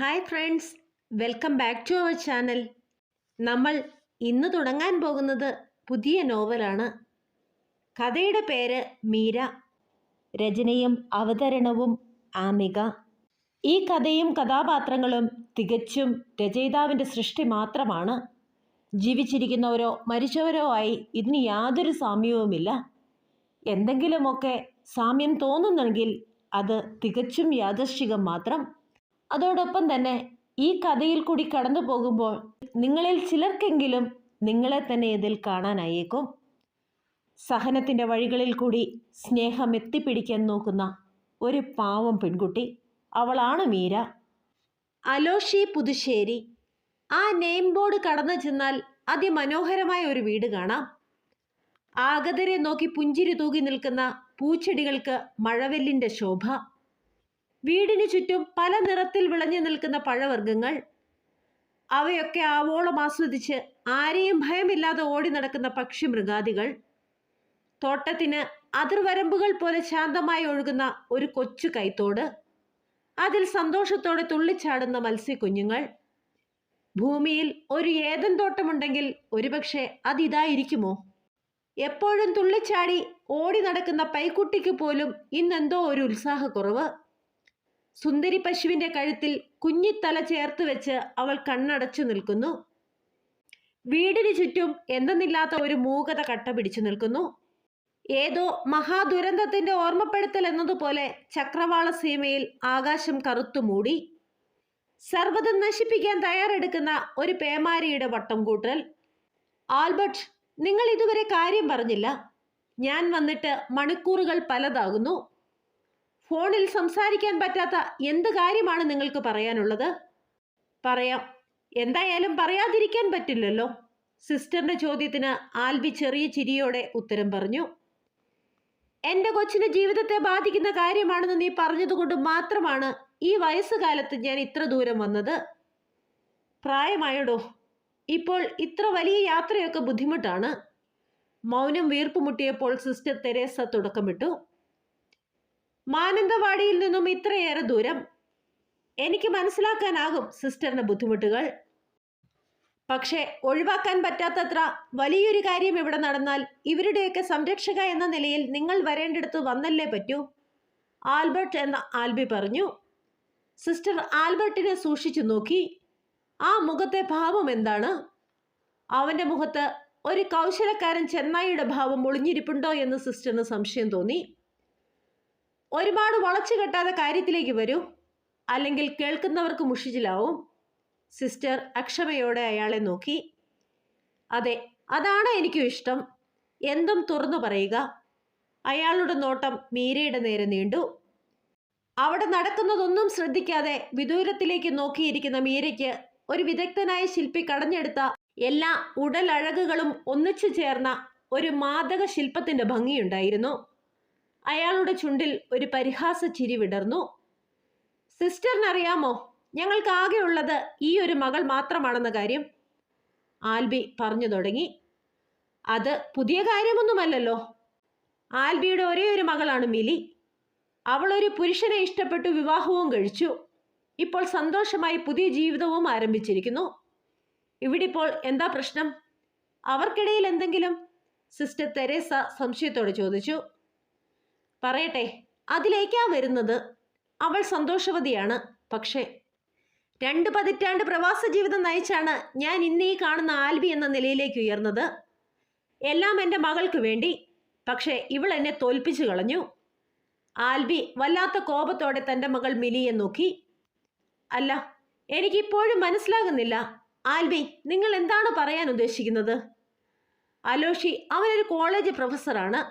Hi friends, welcome back to our channel. നമ്മൾ ഇന്ന് തുടങ്ങാൻ പോകുന്നത് പുതിയ നോവലാണ്. കഥയുടെ പേര് മീര. രചനയും അവതരണവും ആമിക. ഈ കഥയും കഥാപാത്രങ്ങളും തികച്ചും രചയിതാവിൻ്റെ സൃഷ്ടി മാത്രമാണ്. ജീവിച്ചിരിക്കുന്നവരോ മരിച്ചവരോ ആയി ഇതിന് യാതൊരു സാമ്യവുമില്ല. എന്തെങ്കിലുമൊക്കെ സാമ്യം തോന്നുന്നെങ്കിൽ അത് തികച്ചും യാദൃശ്ചികം മാത്രം. അതോടൊപ്പം തന്നെ ഈ കഥയിൽ കൂടി കടന്നു പോകുമ്പോൾ നിങ്ങളിൽ ചിലർക്കെങ്കിലും നിങ്ങളെ തന്നെ ഇതിൽ കാണാനായേക്കും. സഹനത്തിൻ്റെ വഴികളിൽ കൂടി സ്നേഹം എത്തിപ്പിടിക്കാൻ നോക്കുന്ന ഒരു പാവം പെൺകുട്ടി, അവളാണ് മീര. അലോഷി പുതുശ്ശേരി. ആ നെയിം ബോർഡ് കടന്നു ചെന്നാൽ അതിമനോഹരമായ ഒരു വീട് കാണാം. ആഗതരെ നോക്കി പുഞ്ചിരി തൂകി നിൽക്കുന്ന പൂച്ചെടികൾക്ക് മഴവെല്ലിൻ്റെ ശോഭ. വീടിന് ചുറ്റും പല നിറത്തിൽ വിളഞ്ഞു നിൽക്കുന്ന പഴവർഗ്ഗങ്ങൾ. അവയൊക്കെ ആവോളം ആസ്വദിച്ച് ആരെയും ഭയമില്ലാതെ ഓടി നടക്കുന്ന പക്ഷി മൃഗാദികൾ. തോട്ടത്തിന് അതിർവരമ്പുകൾ പോലെ ശാന്തമായി ഒഴുകുന്ന ഒരു കൊച്ചു കൈത്തോട്. അതിൽ സന്തോഷത്തോടെ തുള്ളിച്ചാടുന്ന മത്സ്യക്കുഞ്ഞുങ്ങൾ. ഭൂമിയിൽ ഒരു ഏദൻ തോട്ടമുണ്ടെങ്കിൽ ഒരുപക്ഷെ അതിതായിരിക്കുമോ? എപ്പോഴും തുള്ളിച്ചാടി ഓടി നടക്കുന്ന പൈക്കുട്ടിക്ക് പോലും ഇന്നെന്തോ ഒരു ഉത്സാഹക്കുറവ്. സുന്ദരി പശുവിൻ്റെ കഴുത്തിൽ കുഞ്ഞിത്തല ചേർത്ത് വെച്ച് അവൾ കണ്ണടച്ചു നിൽക്കുന്നു. വീടിന് ചുറ്റും എന്തെന്നില്ലാത്ത ഒരു മൂകത കട്ട പിടിച്ചു നിൽക്കുന്നു. ഏതോ മഹാദുരന്തത്തിന്റെ ഓർമ്മപ്പെടുത്തൽ എന്നതുപോലെ ചക്രവാള സീമയിൽ ആകാശം കറുത്തു മൂടി. സർവ്വതും നശിപ്പിക്കാൻ തയ്യാറെടുക്കുന്ന ഒരു പേമാരിയുടെ വട്ടം കൂട്ടൽ. ആൽബർട്ട്, നിങ്ങൾ ഇതുവരെ കാര്യം പറഞ്ഞില്ല. ഞാൻ വന്നിട്ട് മണിക്കൂറുകൾ പലതാകുന്നു. ഫോണിൽ സംസാരിക്കാൻ പറ്റാത്ത എന്ത് കാര്യമാണ് നിങ്ങൾക്ക് പറയാനുള്ളത്? പറയാം. എന്തായാലും പറയാതിരിക്കാൻ പറ്റില്ലല്ലോ. സിസ്റ്ററിന്റെ ചോദ്യത്തിന് ആൽബി ചെറിയ ചിരിയോടെ ഉത്തരം പറഞ്ഞു. എൻ്റെ കൊച്ചിന്റെ ജീവിതത്തെ ബാധിക്കുന്ന കാര്യമാണെന്ന് നീ പറഞ്ഞതുകൊണ്ട് മാത്രമാണ് ഈ വയസ്സുകാലത്ത് ഞാൻ ഇത്ര ദൂരം വന്നത്. പ്രായമായടോ, ഇപ്പോൾ ഇത്ര വലിയ യാത്രയൊക്കെ ബുദ്ധിമുട്ടാണ്. മൗനം വീർപ്പുമുട്ടിയപ്പോൾ സിസ്റ്റർ തെരേസ തുടക്കമിട്ടു. മാനന്തവാടിയിൽ നിന്നും ഇത്രയേറെ ദൂരം. എനിക്ക് മനസ്സിലാക്കാനാകും സിസ്റ്ററിന്റെ ബുദ്ധിമുട്ടുകൾ. പക്ഷേ ഒഴിവാക്കാൻ പറ്റാത്തത്ര വലിയൊരു കാര്യം ഇവിടെ നടന്നാൽ ഇവരുടെയൊക്കെ സംരക്ഷക എന്ന നിലയിൽ നിങ്ങൾ വരേണ്ടിടത്ത് വന്നല്ലേ പറ്റൂ. ആൽബർട്ട് എന്ന ആൽബി പറഞ്ഞു. സിസ്റ്റർ ആൽബർട്ടിനെ സൂക്ഷിച്ചു നോക്കി. ആ മുഖത്തെ ഭാവം എന്താണ്? അവൻ്റെ മുഖത്ത് ഒരു കൗശലക്കാരൻ ചെന്നായിയുടെ ഭാവം ഒളിഞ്ഞിരിപ്പുണ്ടോ എന്ന് സിസ്റ്ററിന് സംശയം തോന്നി. ഒരുപാട് വളച്ചു കെട്ടാതെ കാര്യത്തിലേക്ക് വരൂ, അല്ലെങ്കിൽ കേൾക്കുന്നവർക്ക് മുഷിച്ചിലാവും. സിസ്റ്റർ അക്ഷമയോടെ അയാളെ നോക്കി. അതെ, അതാണ് എനിക്കും ഇഷ്ടം. എന്തും തുറന്നു പറയുക. അയാളുടെ നോട്ടം മീരയുടെ നേരെ നീണ്ടു. അവിടെ നടക്കുന്നതൊന്നും ശ്രദ്ധിക്കാതെ വിദൂരത്തിലേക്ക് നോക്കിയിരിക്കുന്ന മീരയ്ക്ക് ഒരു വിദഗ്ധനായ ശില്പി കടഞ്ഞെടുത്ത എല്ലാ ഉടലഴകുകളും ഒന്നിച്ചു ചേർന്ന ഒരു മാദക ശില്പത്തിന്റെ ഭംഗിയുണ്ടായിരുന്നു. അയാളുടെ ചുണ്ടിൽ ഒരു പരിഹാസ ചിരി വിടർന്നു. സിസ്റ്ററിനറിയാമോ, ഞങ്ങൾക്ക് ആകെയുള്ളത് ഈ ഒരു മകൾ മാത്രമാണെന്ന കാര്യം? ആൽബി പറഞ്ഞു തുടങ്ങി. അത് പുതിയ കാര്യമൊന്നുമല്ലല്ലോ. ആൽബിയുടെ ഒരേ ഒരു മകളാണ് മിലി. അവൾ ഒരു പുരുഷനെ ഇഷ്ടപ്പെട്ടു വിവാഹവും കഴിച്ചു. ഇപ്പോൾ സന്തോഷമായി പുതിയ ജീവിതവും ആരംഭിച്ചിരിക്കുന്നു. ഇവിടെ ഇപ്പോൾ എന്താ പ്രശ്നം? അവർക്കിടയിൽ എന്തെങ്കിലും? സിസ്റ്റർ തെരേസ സംശയത്തോടെ ചോദിച്ചു. പറയട്ടെ, അതിലേക്കാ വരുന്നത്. അവൾ സന്തോഷവതിയാണ്. പക്ഷേ 2 പതിറ്റാണ്ട് പ്രവാസ ജീവിതം നയിച്ചാണ് ഞാൻ ഇന്ന് ഈ കാണുന്ന ആൽബി എന്ന നിലയിലേക്ക് ഉയർന്നത്. എല്ലാം എൻ്റെ മകൾക്ക് വേണ്ടി. പക്ഷേ ഇവൾ എന്നെ തോൽപ്പിച്ചു കളഞ്ഞു. ആൽബി വല്ലാത്ത കോപത്തോടെ തൻ്റെ മകൾ മിലിയെ നോക്കി. അല്ല, എനിക്കിപ്പോഴും മനസ്സിലാകുന്നില്ല. ആൽബി, നിങ്ങൾ എന്താണ് പറയാൻ ഉദ്ദേശിക്കുന്നത്? അലോഷി അവനൊരു കോളേജ് പ്രൊഫസറാണ്.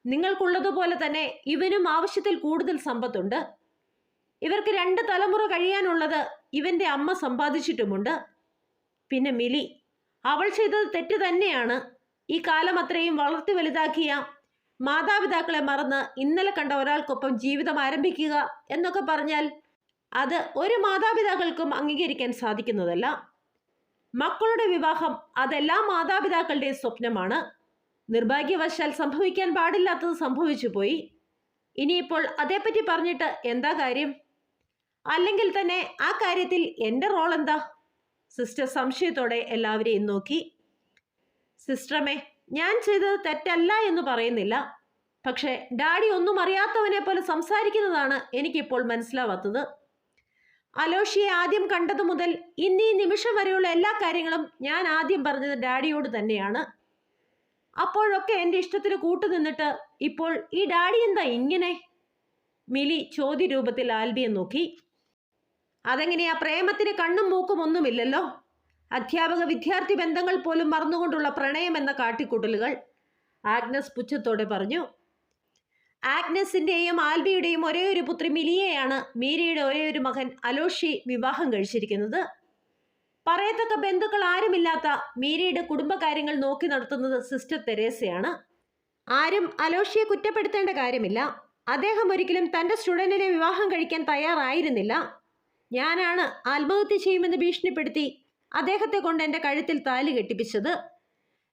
നിങ്ങൾക്കുള്ളതുപോലെ തന്നെ ഇവനും ആവശ്യത്തിൽ കൂടുതൽ സമ്പത്തുണ്ട്. ഇവർക്ക് 2 തലമുറ കഴിയാനുള്ളത് ഇവന്റെ അമ്മ സമ്പാദിച്ചിട്ടുമുണ്ട്. പിന്നെ മിലി, അവൾ ചെയ്തത് തെറ്റ് തന്നെയാണ്. ഈ കാലം അത്രയും വളർത്തി വലുതാക്കിയ മാതാപിതാക്കളെ മറന്ന് ഇന്നലെ കണ്ട ഒരാൾക്കൊപ്പം ജീവിതം ആരംഭിക്കുക എന്നൊക്കെ പറഞ്ഞാൽ അത് ഒരു മാതാപിതാക്കൾക്കും അംഗീകരിക്കാൻ സാധിക്കുന്നതല്ല. മക്കളുടെ വിവാഹം അതെല്ലാ മാതാപിതാക്കളുടെയും സ്വപ്നമാണ്. നിർഭാഗ്യവശാൽ സംഭവിക്കാൻ പാടില്ലാത്തത് സംഭവിച്ചു പോയി. ഇനിയിപ്പോൾ അതേപ്പറ്റി പറഞ്ഞിട്ട് എന്താ കാര്യം? അല്ലെങ്കിൽ തന്നെ ആ കാര്യത്തിൽ എൻ്റെ റോൾ എന്താ? സിസ്റ്റർ സംശയത്തോടെ എല്ലാവരെയും നോക്കി. സിസ്റ്ററമ്മേ, ഞാൻ ചെയ്തത് തെറ്റല്ല എന്ന് പറയുന്നില്ല. പക്ഷേ ഡാഡി ഒന്നും അറിയാത്തവനെ പോലെ സംസാരിക്കുന്നതാണ് എനിക്കിപ്പോൾ മനസ്സിലാവാത്തത്. അലോഷിയെ ആദ്യം കണ്ടതു മുതൽ ഇന്ന് ഈ നിമിഷം വരെയുള്ള എല്ലാ കാര്യങ്ങളും ഞാൻ ആദ്യം പറഞ്ഞത് ഡാഡിയോട് തന്നെയാണ്. അപ്പോഴൊക്കെ എൻ്റെ ഇഷ്ടത്തിന് കൂട്ടുനിന്നിട്ട് ഇപ്പോൾ ഈ ഡാഡി എന്താ ഇങ്ങനെ? മിലി ചോദ്യരൂപത്തിൽ ആൽബിയെ നോക്കി. അതെങ്ങനെയാ? പ്രേമത്തിന് കണ്ണും മൂക്കും ഒന്നുമില്ലല്ലോ. അധ്യാപക വിദ്യാർത്ഥി ബന്ധങ്ങൾ പോലും മറന്നുകൊണ്ടുള്ള പ്രണയം എന്ന കാട്ടിക്കൂട്ടലുകൾ, ആഗ്നസ് പുച്ഛത്തോടെ പറഞ്ഞു. ആഗ്നസിന്റെയും ആൽബിയുടെയും ഒരേ ഒരു പുത്രി മിലിയെയാണ് മീരയുടെ ഒരേ ഒരു മകൻ അലോഷി വിവാഹം കഴിച്ചിരിക്കുന്നത്. പറയത്തക്ക ബന്ധുക്കൾ ആരുമില്ലാത്ത മീരയുടെ കുടുംബകാര്യങ്ങൾ നോക്കി നടത്തുന്നത് സിസ്റ്റർ തെരേസയാണ്. ആരും അലോഷിയെ കുറ്റപ്പെടുത്തേണ്ട കാര്യമില്ല. അദ്ദേഹം ഒരിക്കലും തൻ്റെ സ്റ്റുഡൻറ്റിനെ വിവാഹം കഴിക്കാൻ തയ്യാറായിരുന്നില്ല. ഞാനാണ് ആത്മഹത്യ ചെയ്യുമെന്ന് ഭീഷണിപ്പെടുത്തി അദ്ദേഹത്തെ കൊണ്ട് എൻ്റെ കഴുത്തിൽ താലി കെട്ടിപ്പിച്ചത്.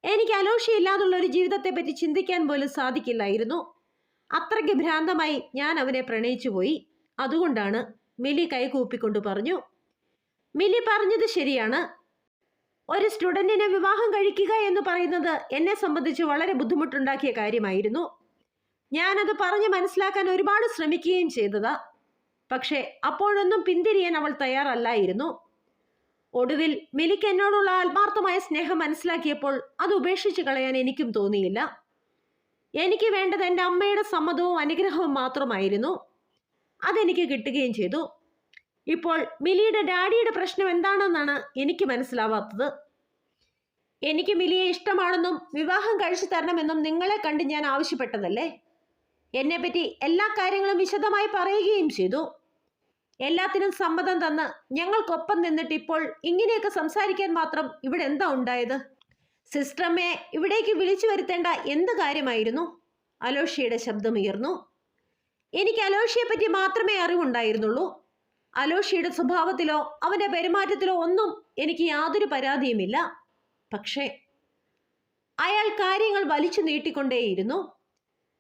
എനിക്ക് അലോഷി ഇല്ലാതുള്ള ഒരു ജീവിതത്തെപ്പറ്റി ചിന്തിക്കാൻ പോലും സാധിക്കില്ലായിരുന്നു. അത്രയ്ക്ക് ഭ്രാന്തമായി ഞാൻ അവനെ പ്രണയിച്ചു പോയി. അതുകൊണ്ടാണ്. മിലി കൈകൂപ്പിക്കൊണ്ട് പറഞ്ഞു. മിലി പറഞ്ഞത് ശരിയാണ്. ഒരു സ്റ്റുഡൻറ്റിനെ വിവാഹം കഴിക്കുക എന്ന് പറയുന്നത് എന്നെ സംബന്ധിച്ച് വളരെ ബുദ്ധിമുട്ടുണ്ടാക്കിയ കാര്യമായിരുന്നു. ഞാനത് പറഞ്ഞ് മനസ്സിലാക്കാൻ ഒരുപാട് ശ്രമിക്കുകയും ചെയ്തതാ. പക്ഷേ അപ്പോഴൊന്നും പിന്തിരിയാൻ അവൾ തയ്യാറല്ലായിരുന്നു. ഒടുവിൽ മിലിക്ക് എന്നോടുള്ള ആത്മാർത്ഥമായ സ്നേഹം മനസ്സിലാക്കിയപ്പോൾ അത് ഉപേക്ഷിച്ച് കളയാൻ എനിക്കും തോന്നിയില്ല. എനിക്ക് വേണ്ടത് എൻ്റെ അമ്മയുടെ സമ്മതവും അനുഗ്രഹവും മാത്രമായിരുന്നു. അതെനിക്ക് കിട്ടുകയും ചെയ്തു. ഇപ്പോൾ മിലിയുടെ ഡാഡിയുടെ പ്രശ്നം എന്താണെന്നാണ് എനിക്ക് മനസ്സിലാവാത്തത്. എനിക്ക് മിലിയെ ഇഷ്ടമാണെന്നും വിവാഹം കഴിച്ചു തരണമെന്നും നിങ്ങളെ കണ്ട് ഞാൻ ആവശ്യപ്പെട്ടതല്ലേ? എന്നെപ്പറ്റി എല്ലാ കാര്യങ്ങളും വിശദമായി പറയുകയും ചെയ്തു. എല്ലാത്തിനും സമ്മതം തന്ന് ഞങ്ങൾക്കൊപ്പം നിന്നിട്ട് ഇപ്പോൾ ഇങ്ങനെയൊക്കെ സംസാരിക്കാൻ മാത്രം ഇവിടെ എന്താ ഉണ്ടായത്? സിസ്റ്ററമ്മയെ ഇവിടേക്ക് വിളിച്ചു വരുത്തേണ്ട എന്ത് കാര്യമായിരുന്നു? അലോഷിയുടെ ശബ്ദമുയർന്നു. എനിക്ക് അലോഷിയെ പറ്റി മാത്രമേ അറിവുണ്ടായിരുന്നുള്ളൂ. അലോഷിയുടെ സ്വഭാവത്തിലോ അവൻ്റെ പെരുമാറ്റത്തിലോ ഒന്നും എനിക്ക് യാതൊരു പരാതിയുമില്ല. പക്ഷേ അയാൾ കാര്യങ്ങൾ വലിച്ചു നീട്ടിക്കൊണ്ടേയിരുന്നു.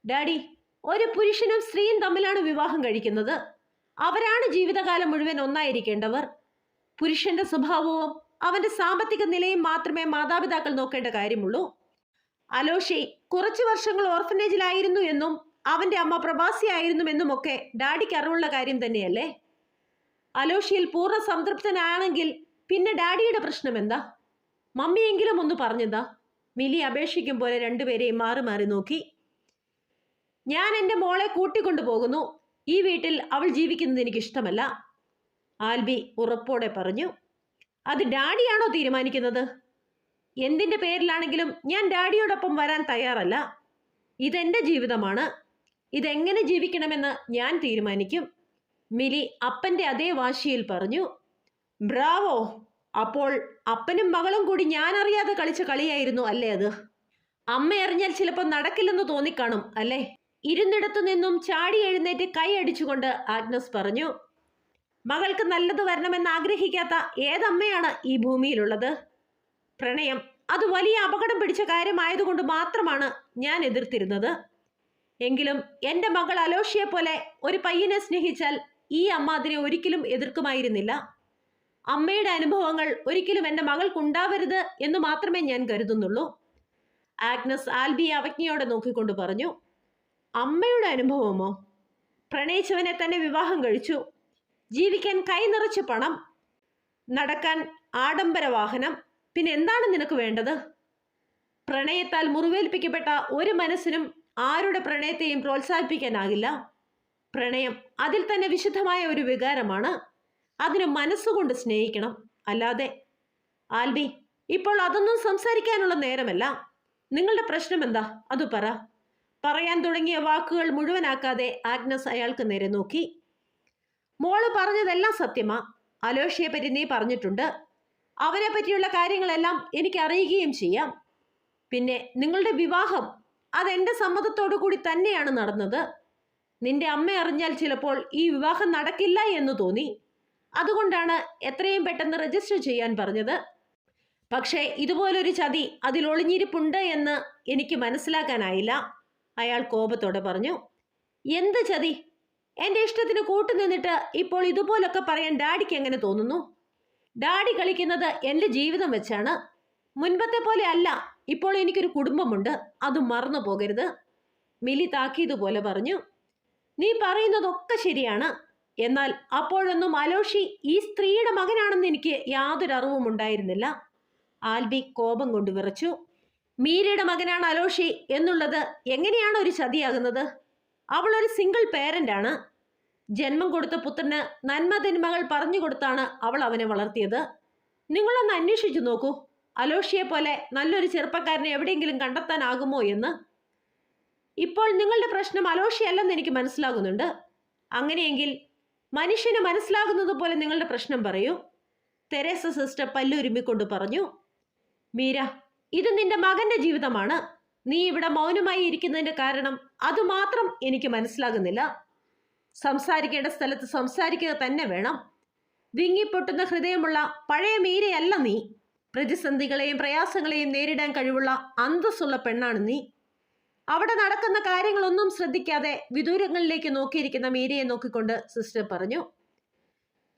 ഡാഡി, ഒരു പുരുഷനും സ്ത്രീയും തമ്മിലാണ് വിവാഹം കഴിക്കുന്നത്. അവരാണ് ജീവിതകാലം മുഴുവൻ ഒന്നായിരിക്കേണ്ടവർ. പുരുഷന്റെ സ്വഭാവവും അവന്റെ സാമ്പത്തിക നിലയും മാത്രമേ മാതാപിതാക്കൾ നോക്കേണ്ട കാര്യമുള്ളൂ. അലോഷി കുറച്ചു വർഷങ്ങൾ ഓർഫനേജിലായിരുന്നു എന്നും അവന്റെ അമ്മ പ്രവാസിയായിരുന്നുവെന്നുമൊക്കെ ഡാഡിക്ക് അറിവുള്ള കാര്യം തന്നെയല്ലേ? അലോഷിയിൽ പൂർണ്ണ സംതൃപ്തനാണെങ്കിൽ പിന്നെ ഡാഡിയുടെ പ്രശ്നം എന്താ? മമ്മിയെങ്കിലും ഒന്ന് പറഞ്ഞതാ. മിലി അപേക്ഷിക്കും പോലെ രണ്ടുപേരെയും മാറി മാറി നോക്കി. ഞാൻ എൻ്റെ മോളെ കൂട്ടിക്കൊണ്ടു പോകുന്നു. ഈ വീട്ടിൽ അവൾ ജീവിക്കുന്നത് എനിക്കിഷ്ടമല്ല, ആൽബി ഉറപ്പോടെ പറഞ്ഞു. അത് ഡാഡിയാണോ തീരുമാനിക്കുന്നത്? എന്തിൻ്റെ പേരിലാണെങ്കിലും ഞാൻ ഡാഡിയോടൊപ്പം വരാൻ തയ്യാറല്ല. ഇതെൻ്റെ ജീവിതമാണ്. ഇതെങ്ങനെ ജീവിക്കണമെന്ന് ഞാൻ തീരുമാനിക്കും. മിലി അപ്പൻ്റെ അതേ വാശിയിൽ പറഞ്ഞു. ബ്രാവോ! അപ്പോൾ അപ്പനും മകളും കൂടി ഞാൻ അറിയാതെ കളിച്ച കളിയായിരുന്നു അല്ലേ അത്? അമ്മ അറിഞ്ഞാൽ ചിലപ്പോൾ നടക്കില്ലെന്ന് തോന്നിക്കാണും അല്ലേ? ഇരുന്നിടത്തു നിന്നും ചാടി എഴുന്നേറ്റ് കൈ അടിച്ചുകൊണ്ട് ആഗ്നസ് പറഞ്ഞു. മകൾക്ക് നല്ലത് വരണമെന്ന് ആഗ്രഹിക്കാത്ത ഏതമ്മയാണ് ഈ ഭൂമിയിലുള്ളത്? പ്രണയം അത് വലിയ അപകടം പിടിച്ച കാര്യമായതുകൊണ്ട് മാത്രമാണ് ഞാൻ എതിർത്തിരുന്നത്. എങ്കിലും എൻ്റെ മകൾ അലോഷിയെ പോലെ ഒരു പയ്യനെ സ്നേഹിച്ചാൽ ഈ അമ്മ അതിനെ ഒരിക്കലും എതിർക്കുമായിരുന്നില്ല. അമ്മയുടെ അനുഭവങ്ങൾ ഒരിക്കലും എൻ്റെ മകൾക്കുണ്ടാവരുത് എന്ന് മാത്രമേ ഞാൻ കരുതുന്നുള്ളൂ. ആഗ്നസ് ആൽബിയെ അവജ്ഞയോടെ നോക്കിക്കൊണ്ട് പറഞ്ഞു. അമ്മയുടെ അനുഭവമോ? പ്രണയിച്ചവനെ തന്നെ വിവാഹം കഴിച്ചു. ജീവിക്കാൻ കൈ നിറച്ച് പണം, നടക്കാൻ ആഡംബര വാഹനം. പിന്നെ എന്താണ് നിനക്ക് വേണ്ടത്? പ്രണയത്താൽ മുറിവേൽപ്പിക്കപ്പെട്ട ഒരു മനസ്സിനും ആരുടെ പ്രണയത്തെയും പ്രോത്സാഹിപ്പിക്കാനാകില്ല. പ്രണയം അതിൽ തന്നെ വിശുദ്ധമായ ഒരു വികാരമാണ്. അതിന് മനസ്സുകൊണ്ട് സ്നേഹിക്കണം. അല്ലാതെ ആൽബി, ഇപ്പോൾ അതൊന്നും സംസാരിക്കാനുള്ള നേരമല്ല. നിങ്ങളുടെ പ്രശ്നം എന്താ? അത് പറ. പറയാൻ തുടങ്ങിയ വാക്കുകൾ മുഴുവനാക്കാതെ ആഗ്നസ് അയാൾക്ക് നേരെ നോക്കി. മോള് പറഞ്ഞതെല്ലാം സത്യമാ. അലോഷിയെ പറ്റി നീ പറഞ്ഞിട്ടുണ്ട്. അവനെ പറ്റിയുള്ള കാര്യങ്ങളെല്ലാം എനിക്ക് അറിയുകയും ചെയ്യാം. പിന്നെ നിങ്ങളുടെ വിവാഹം അതെൻ്റെ സമ്മതത്തോടു കൂടി തന്നെയാണ് നടന്നത്. നിന്റെ അമ്മ അറിഞ്ഞാൽ ചിലപ്പോൾ ഈ വിവാഹം നടക്കില്ല എന്ന് തോന്നി. അതുകൊണ്ടാണ് എത്രയും പെട്ടെന്ന് രജിസ്റ്റർ ചെയ്യാൻ പറഞ്ഞത്. പക്ഷേ ഇതുപോലൊരു ചതി അതിൽ ഒളിഞ്ഞിരിപ്പുണ്ട് എന്ന് എനിക്ക് മനസ്സിലാക്കാനായില്ല, അയാൾ കോപത്തോടെ പറഞ്ഞു. എന്ത് ചതി? എൻ്റെ ഇഷ്ടത്തിന് കൂട്ടുനിന്നിട്ട് ഇപ്പോൾ ഇതുപോലൊക്കെ പറയാൻ ഡാഡിക്ക് എങ്ങനെ തോന്നുന്നു? ഡാഡി കളിക്കുന്നത് എൻ്റെ ജീവിതം വെച്ചാണ്. മുൻപത്തെ പോലെ അല്ല. ഇപ്പോൾ എനിക്കൊരു കുടുംബമുണ്ട്, അത് മറന്നു പോകരുത്. മിലി താക്കീതുപോലെ പറഞ്ഞു. നീ പറയുന്നതൊക്കെ ശരിയാണ്. എന്നാൽ അപ്പോഴൊന്നും അലോഷി ഈ സ്ത്രീയുടെ മകനാണെന്ന് എനിക്ക് യാതൊരു അറിവും ഉണ്ടായിരുന്നില്ല. ആൽബി കോപം കൊണ്ട് വിറച്ചു. മീരയുടെ മകനാണ് അലോഷി എന്നുള്ളത് എങ്ങനെയാണ് ഒരു ചതിയാകുന്നത്? അവൾ ഒരു സിംഗിൾ പേരന്റ് ആണ്. ജന്മം കൊടുത്ത പുത്രന് നന്മതിന്മകൾ പറഞ്ഞു കൊടുത്താണ് അവൾ അവനെ വളർത്തിയത്. നിങ്ങളൊന്ന് അന്വേഷിച്ചു നോക്കൂ, അലോഷിയെ പോലെ നല്ലൊരു ചെറുപ്പക്കാരനെ എവിടെയെങ്കിലും കണ്ടെത്താനാകുമോ എന്ന്. ഇപ്പോൾ നിങ്ങളുടെ പ്രശ്നം അലോഷിയല്ലെന്ന് എനിക്ക് മനസ്സിലാകുന്നുണ്ട്. അങ്ങനെയെങ്കിൽ മനുഷ്യന് മനസ്സിലാകുന്നത് പോലെ നിങ്ങളുടെ പ്രശ്നം പറയൂ. തെരേസ സിസ്റ്റർ പല്ലുരുമ്മിക്കൊണ്ട് പറഞ്ഞു. മീര, ഇത് നിന്റെ മകന്റെ ജീവിതമാണ്. നീ ഇവിടെ മൗനമായി ഇരിക്കുന്നതിന്റെ കാരണം അതുമാത്രം എനിക്ക് മനസ്സിലാകുന്നില്ല. സംസാരിക്കേണ്ട സ്ഥലത്ത് സംസാരിക്കുക തന്നെ വേണം. വിങ്ങിപ്പൊട്ടുന്ന ഹൃദയമുള്ള പഴയ മീരയല്ല നീ. പ്രതിസന്ധികളെയും പ്രയാസങ്ങളെയും നേരിടാൻ കഴിവുള്ള അന്തസ്സുള്ള പെണ്ണാണ് നീ. അവിടെ നടക്കുന്ന കാര്യങ്ങളൊന്നും ശ്രദ്ധിക്കാതെ വിദൂരങ്ങളിലേക്ക് നോക്കിയിരിക്കുന്ന മീരയെ നോക്കിക്കൊണ്ട് സിസ്റ്റർ പറഞ്ഞു.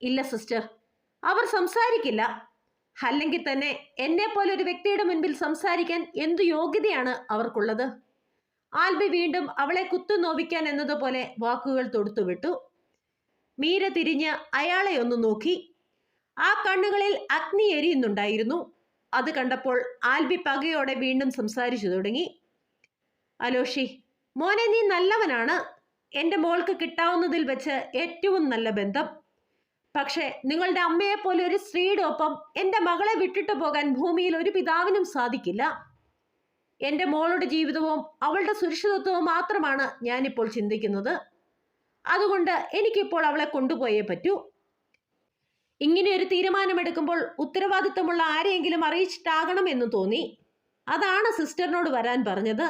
ഇല്ല സിസ്റ്റർ, അവർ സംസാരിക്കില്ല. അല്ലെങ്കിൽ തന്നെ എന്നെ പോലെ ഒരു വ്യക്തിയുടെ മുൻപിൽ സംസാരിക്കാൻ എന്തു യോഗ്യതയാണ് അവർക്കുള്ളത്? ആൽബി വീണ്ടും അവളെ കുത്തുനോവിക്കാൻ എന്നതുപോലെ വാക്കുകൾ തൊടുത്തുവിട്ടു. മീര തിരിഞ്ഞ് അയാളെ ഒന്ന് നോക്കി. ആ കണ്ണുകളിൽ അഗ്നി എരിയുന്നുണ്ടായിരുന്നു. അത് കണ്ടപ്പോൾ ആൽബി പകയോടെ വീണ്ടും സംസാരിച്ചു തുടങ്ങി. അലോഷി മോനെ, നീ നല്ലവനാണ്. എൻ്റെ മോൾക്ക് കിട്ടാവുന്നതിൽ വെച്ച് ഏറ്റവും നല്ല ബന്ധം. പക്ഷെ നിങ്ങളുടെ അമ്മയെപ്പോലെ ഒരു സ്ത്രീയുടെ ഒപ്പം എൻ്റെ മകളെ വിട്ടിട്ട് പോകാൻ ഭൂമിയിൽ ഒരു പിതാവിനും സാധിക്കില്ല. എൻ്റെ മോളുടെ ജീവിതവും അവളുടെ സുരക്ഷിതത്വവും മാത്രമാണ് ഞാനിപ്പോൾ ചിന്തിക്കുന്നത്. അതുകൊണ്ട് എനിക്കിപ്പോൾ അവളെ കൊണ്ടുപോയേ പറ്റൂ. ഇങ്ങനെ ഒരു തീരുമാനമെടുക്കുമ്പോൾ ഉത്തരവാദിത്തമുള്ള ആരെയെങ്കിലും അറിയിച്ചിട്ടാകണം എന്ന് തോന്നി. അതാണ് സിസ്റ്ററിനോട് വരാൻ പറഞ്ഞത്.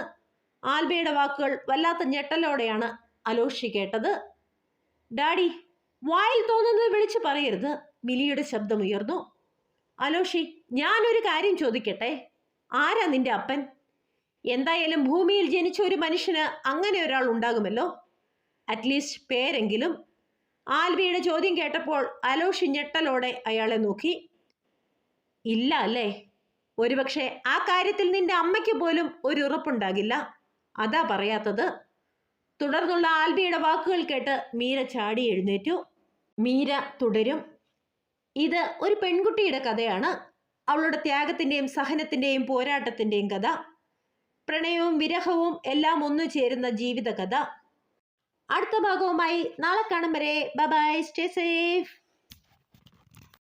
ആൽബയുടെ വാക്കുകൾ വല്ലാത്ത ഞെട്ടലോടെയാണ് അലോഷി കേട്ടത്. ഡാഡി, വായിൽ തോന്നുന്നത് വിളിച്ചു പറയരുത്. മിലിയുടെ ശബ്ദമുയർന്നു. അലോഷി, ഞാനൊരു കാര്യം ചോദിക്കട്ടെ? ആരാ നിന്റെ അപ്പൻ? എന്തായാലും ഭൂമിയിൽ ജനിച്ച ഒരു മനുഷ്യന് അങ്ങനെ ഒരാൾ ഉണ്ടാകുമല്ലോ, അറ്റ്ലീസ്റ്റ് പേരെങ്കിലും. ആൽബിയുടെ ചോദ്യം കേട്ടപ്പോൾ അലോഷി ഞെട്ടലോടെ അയാളെ നോക്കി. ഇല്ല അല്ലേ? ഒരുപക്ഷെ ആ കാര്യത്തിൽ നിന്റെ അമ്മയ്ക്ക് പോലും ഒരു ഉറപ്പുണ്ടാകില്ല. അതാ പറയാത്തത്. തുടർന്നുള്ള ആൽബിയുടെ വാക്കുകൾ കേട്ട് മീര ചാടി എഴുന്നേറ്റു. മീര തുടരും. ഇത് ഒരു പെൺകുട്ടിയുടെ കഥയാണ്. അവളുടെ ത്യാഗത്തിൻ്റെയും സഹനത്തിൻ്റെയും പോരാട്ടത്തിൻ്റെയും കഥ. പ്രണയവും വിരഹവും എല്ലാം ഒന്നു ചേരുന്ന ജീവിത കഥ. അടുത്ത ഭാഗവുമായി നാളെ കാണും വരെ ബൈ ബൈ, സ്റ്റേ സേഫ്.